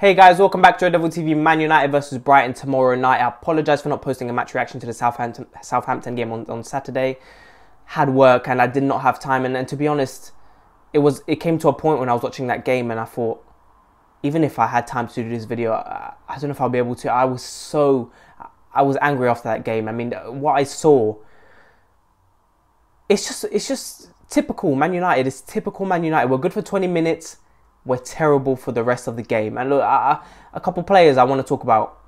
Hey guys, welcome back to Devil TV. Man United versus Brighton tomorrow night. I apologise for not posting a match reaction to the Southampton game on Saturday. Had work and I did not have time. And to be honest, it came to a point when I was watching that game and I thought, even if I had time to do this video, I don't know if I'll be able to. I was angry after that game. I mean, what I saw, it's just typical Man United. It's typical Man United. We're good for 20 minutes. We're terrible for the rest of the game. And look, a couple players I want to talk about.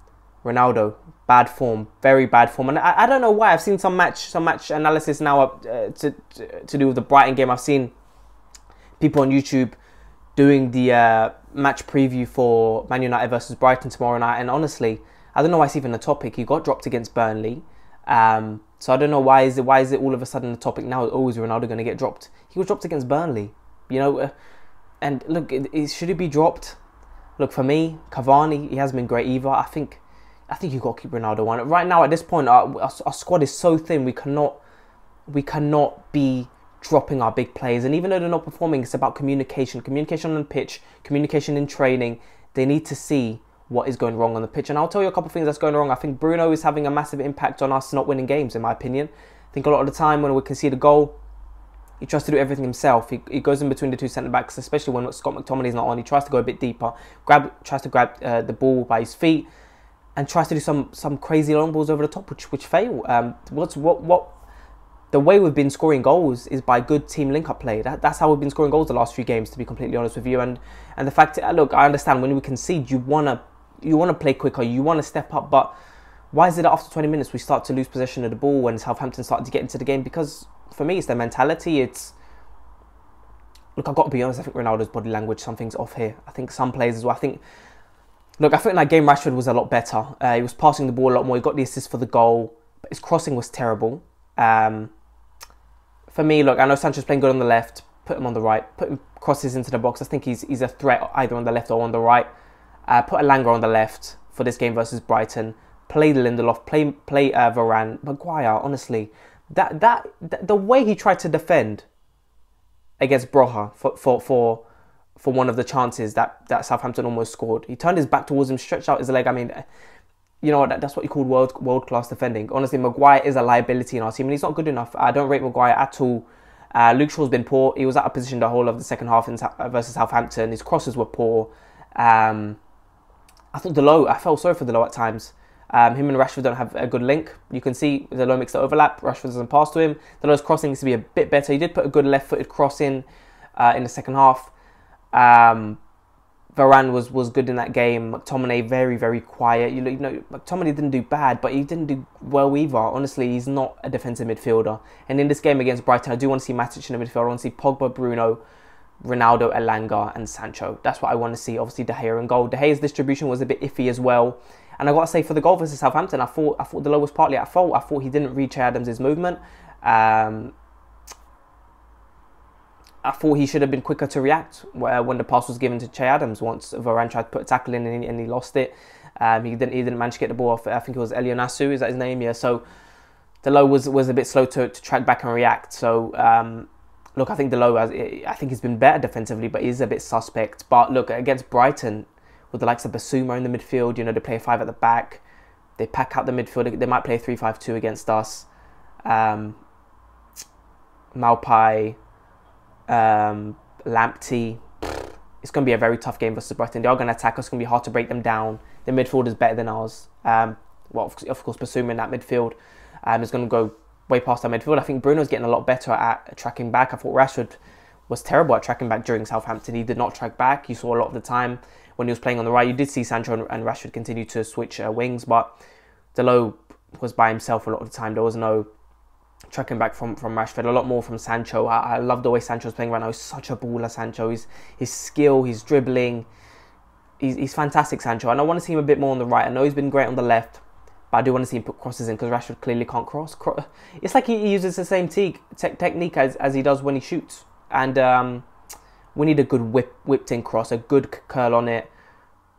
Ronaldo, bad form, very bad form. And I don't know why. I've seen some match analysis now to do with the Brighton game. I've seen people on YouTube doing the match preview for Man United versus Brighton tomorrow night. And honestly, I don't know why it's even a topic. He got dropped against Burnley. So I don't know why is it all of a sudden the topic now? Oh, is Ronaldo going to get dropped? He was dropped against Burnley. You know. And look, should he be dropped? Look, for me, Cavani, he hasn't been great either. I think you've got to keep Ronaldo on. Right now, at this point, our squad is so thin. We cannot be dropping our big players. And even though they're not performing, it's about communication. Communication on the pitch, communication in training. They need to see what is going wrong on the pitch. And I'll tell you a couple of things that's going wrong. I think Bruno is having a massive impact on us not winning games, in my opinion. I think a lot of the time when we concede a goal, he tries to do everything himself. He goes in between the two centre-backs, especially when Scott McTominay's not on. He tries to go a bit deeper, tries to grab the ball by his feet, and tries to do some crazy long balls over the top, which fail. The way we've been scoring goals is by good team link-up play. That's how we've been scoring goals the last few games, to be completely honest with you. And the fact, look, I understand when we concede, you wanna play quicker, you wanna step up, but why is it that after 20 minutes we start to lose possession of the ball when Southampton started to get into the game? Because for me, it's their mentality. Look, I've got to be honest, I think Ronaldo's body language, something's off here. I think some players as well. I think in that game, Rashford was a lot better. He was passing the ball a lot more. He got the assist for the goal, but his crossing was terrible. For me, look, I know Sancho's playing good on the left. Put him on the right. Put him crosses into the box. I think he's a threat either on the left or on the right. Put Elanga on the left for this game versus Brighton. Play Lindelof. Play Varane. Maguire, honestly. The way he tried to defend against Broha for one of the chances that Southampton almost scored. He turned his back towards him, stretched out his leg. I mean, you know what? That's what you call world-class defending. Honestly, Maguire is a liability in our team, and he's not good enough. I don't rate Maguire at all. Luke Shaw's been poor. He was out of position the whole of the second half versus Southampton. His crosses were poor. I thought I felt sorry for Delot at times. Him and Rashford don't have a good link. You can see Delot makes the overlap. Rashford doesn't pass to him. Delot's crossing needs to be a bit better. He did put a good left-footed cross in the second half. Varane was good in that game. McTominay very, very quiet. You know, McTominay didn't do bad, but he didn't do well either. Honestly, he's not a defensive midfielder. And in this game against Brighton, I do want to see Matic in the midfield. I want to see Pogba, Bruno, Ronaldo, Elanga, and Sancho. That's what I want to see. Obviously, De Gea in goal. De Gea's distribution was a bit iffy as well. And I got to say, for the goal versus Southampton, I thought Delot was partly at fault. I thought he didn't read Che Adams' movement. I thought he should have been quicker to react when the pass was given to Che Adams. Once Varane tried to put a tackle in and he lost it. He didn't manage to get the ball off. I think it was Elianasu, is that his name? Yeah. So Delot was a bit slow to track back and react. So look, I think Delot, I think he's been better defensively, but he's a bit suspect. But look, against Brighton, with the likes of Basuma in the midfield, you know, they play 5 at the back. They pack out the midfield. They might play 3-5-2 against us. Maupay, Lamptey. It's going to be a very tough game versus Brighton. They are going to attack us. It's going to be hard to break them down. The midfield is better than ours. Well, of course, Basuma in that midfield is going to go way past our midfield. I think Bruno's getting a lot better at tracking back. I thought Rashford was terrible at tracking back during Southampton. He did not track back. You saw a lot of the time when he was playing on the right. You did see Sancho and Rashford continue to switch wings, but Delot was by himself a lot of the time. There was no tracking back from Rashford, a lot more from Sancho. I love the way Sancho's playing right now. He's such a baller, Sancho. His skill, his dribbling, he's fantastic, Sancho. And I want to see him a bit more on the right. I know he's been great on the left, but I do want to see him put crosses in because Rashford clearly can't cross. It's like he uses the same technique as he does when he shoots. And we need a good whipped in cross, a good curl on it.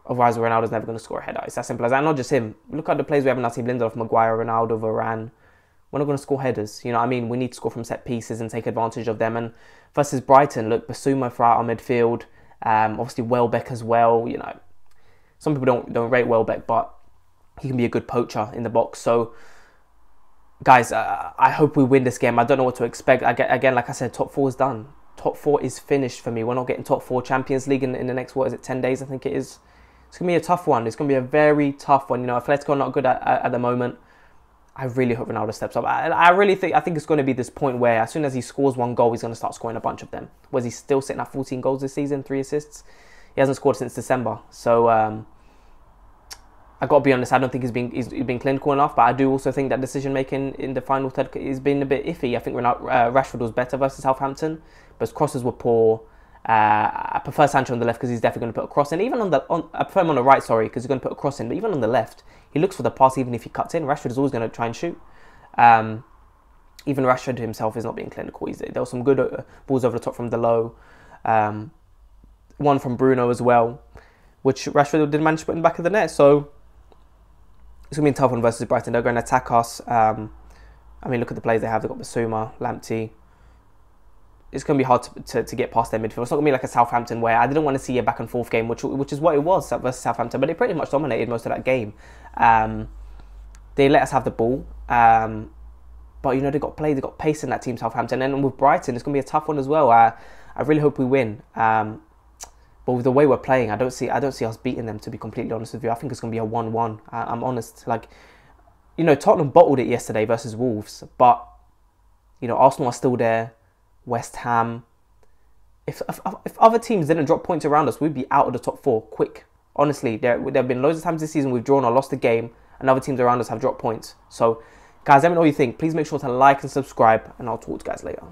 Otherwise, Ronaldo's never going to score a header. It's as simple as that. And not just him. Look at the players we have in our team. Lindelof, Maguire, Ronaldo, Varane. We're not going to score headers. You know what I mean? We need to score from set pieces and take advantage of them. And versus Brighton, look, Basuma throughout our midfield. Obviously, Welbeck as well. You know, Some people don't rate Welbeck, but he can be a good poacher in the box. So, guys, I hope we win this game. I don't know what to expect. Again, like I said, top 4 is done. Top 4 is finished for me. We're not getting top 4 Champions League in the next, 10 days, I think it is. It's going to be a tough one. It's going to be a very tough one. You know, Atletico are not good at the moment. I really hope Ronaldo steps up. I think it's going to be this point where as soon as he scores 1 goal, he's going to start scoring a bunch of them. Was he still sitting at 14 goals this season, 3 assists? He hasn't scored since December. So, I got to be honest, I don't think he's been clinical enough, but I do also think that decision-making in the final third has been a bit iffy. I think Rashford was better versus Southampton, but his crosses were poor. I prefer Sancho on the left because he's definitely going to put a cross in. Even I prefer him on the right, sorry, because he's going to put a cross in. But even on the left, he looks for the pass even if he cuts in. Rashford is always going to try and shoot. Even Rashford himself is not being clinical. There were some good balls over the top from the low. One from Bruno as well, which Rashford did manage to put in the back of the net. So it's going to be a tough one versus Brighton. They're going to attack us. I mean, look at the players they have. They've got Basuma, Lamptey. It's going to be hard to get past their midfield. It's not going to be like a Southampton where I didn't want to see a back and forth game, which is what it was versus Southampton. But they pretty much dominated most of that game. They let us have the ball. But, you know, they got pace in that team, Southampton. And with Brighton, it's going to be a tough one as well. I really hope we win. But with the way we're playing, I don't see us beating them, to be completely honest with you. I think it's going to be a 1-1. I'm honest. Like, you know, Tottenham bottled it yesterday versus Wolves. But, you know, Arsenal are still there. West Ham. If other teams didn't drop points around us, we'd be out of the top 4 quick. Honestly, there have been loads of times this season we've drawn or lost a game and other teams around us have dropped points. So, guys, let me know what you think. Please make sure to like and subscribe, and I'll talk to you guys later.